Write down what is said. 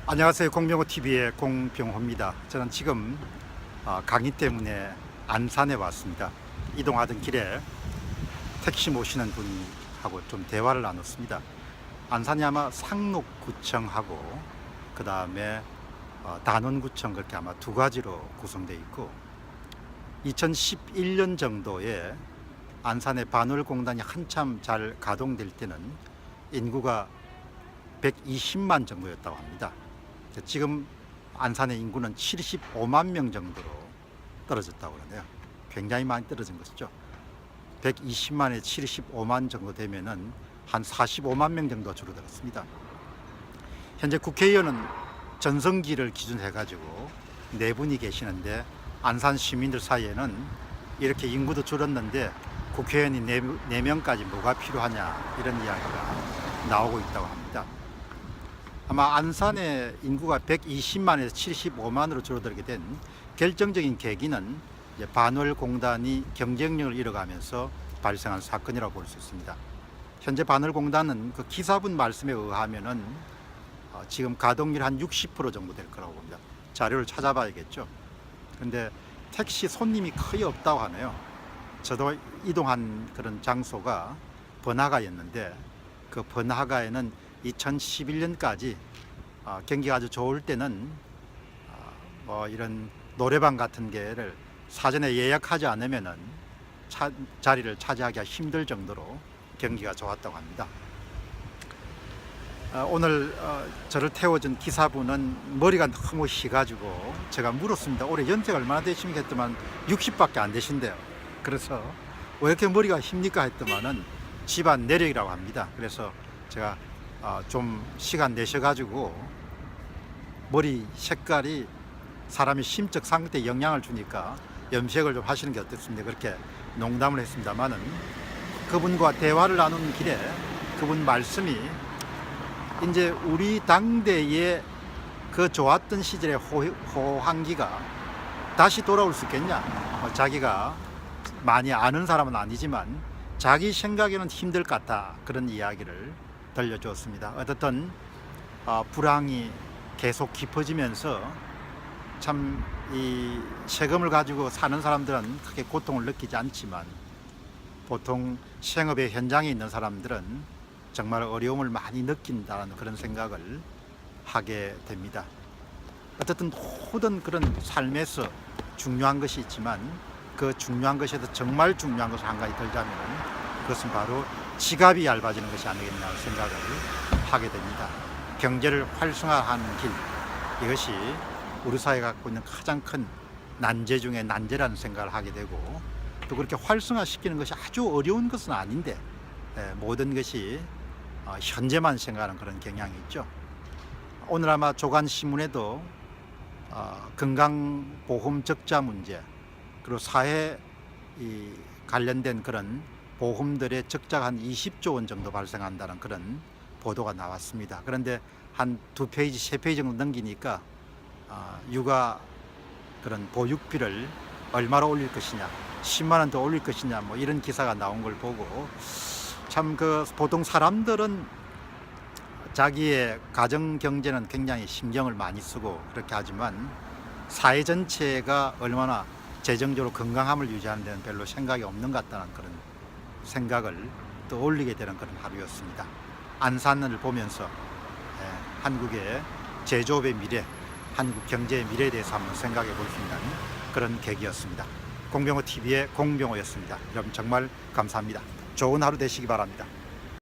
안녕하세요. 공병호TV의 공병호입니다. 저는 지금 강의 때문에 안산에 왔습니다. 이동하던 길에 택시 모시는 분하고 좀 대화를 나눴습니다. 안산이 아마 상록구청하고 그 다음에 단원구청 그렇게 아마 두 가지로 구성되어 있고 2011년 정도에 안산의 반월공단이 한참 잘 가동될 때는 인구가 120만 정도였다고 합니다. 지금 안산의 인구는 75만 명 정도로 떨어졌다고 그러네요. 굉장히 많이 떨어진 것이죠. 120만에 75만 정도 되면은 한 45만 명 정도 줄어들었습니다. 현재 국회의원은 전성기를 기준해 가지고 4분이 계시는데 안산 시민들 사이에는 이렇게 인구도 줄었는데 국회의원이 4명까지 뭐가 필요하냐 이런 이야기가 나오고 있다고 합니다. 아마 안산의 인구가 120만에서 75만으로 줄어들게 된 결정적인 계기는 이제 반월공단이 경쟁력을 잃어가면서 발생한 사건이라고 볼 수 있습니다. 현재 반월공단은 그 기사분 말씀에 의하면은 지금 가동률 한 60% 정도 될 거라고 봅니다. 자료를 찾아봐야겠죠. 그런데 택시 손님이 거의 없다고 하네요. 저도 이동한 그런 장소가 번화가였는데 그 번화가에는 2011년까지 경기가 아주 좋을 때는 뭐 이런 노래방 같은 게를 사전에 예약하지 않으면은 자리를 차지하기가 힘들 정도로 경기가 좋았다고 합니다. 오늘 저를 태워준 기사분은 머리가 너무 희가지고 제가 물었습니다. 올해 연세가 얼마나 되십니까 했더만 60밖에 안 되신대요. 그래서 왜 이렇게 머리가 힙니까 했더만은 집안 내력이라고 합니다. 그래서 제가 좀 시간 내셔가지고 머리 색깔이 사람의 심적 상태에 영향을 주니까 염색을 좀 하시는 게 어떻습니까? 그렇게 농담을 했습니다만은 그분과 대화를 나누는 길에 그분 말씀이 이제 우리 당대의 그 좋았던 시절의 호황기가 다시 돌아올 수 있겠냐? 자기가 많이 아는 사람은 아니지만 자기 생각에는 힘들 것 같다 그런 이야기를 들려주었습니다. 어떻든 불황이 계속 깊어지면서 참 이 세금을 가지고 사는 사람들은 크게 고통을 느끼지 않지만 보통 생업의 현장에 있는 사람들은 정말 어려움을 많이 느낀다는 그런 생각을 하게 됩니다. 어쨌든 모든 그런 삶에서 중요한 것이 있지만 그 중요한 것에서 정말 중요한 것을 한 가지 들자면 그것은 바로 지갑이 얇아지는 것이 아니겠나 생각을 하게 됩니다. 경제를 활성화하는 길, 이것이 우리 사회가 갖고 있는 가장 큰 난제 중에 난제라는 생각을 하게 되고 또 그렇게 활성화시키는 것이 아주 어려운 것은 아닌데 모든 것이 현재만 생각하는 그런 경향이 있죠. 오늘 아마 조간신문에도 건강보험 적자 문제 그리고 사회 관련된 그런 보험들의 적자가 한 20조 원 정도 발생한다는 그런 보도가 나왔습니다. 그런데 한 2페이지, 3페이지 정도 넘기니까 육아 그런 보육비를 얼마로 올릴 것이냐, 10만 원 더 올릴 것이냐, 뭐 이런 기사가 나온 걸 보고 참 그 보통 사람들은 자기의 가정 경제는 굉장히 신경을 많이 쓰고 그렇게 하지만 사회 전체가 얼마나 재정적으로 건강함을 유지하는 데는 별로 생각이 없는 것 같다는 그런 생각을 떠올리게 되는 그런 하루였습니다. 안산을 보면서 한국의 제조업의 미래, 한국 경제의 미래에 대해서 한번 생각해 볼 수 있는 그런 계기였습니다. 공병호TV의 공병호였습니다. 여러분 정말 감사합니다. 좋은 하루 되시기 바랍니다.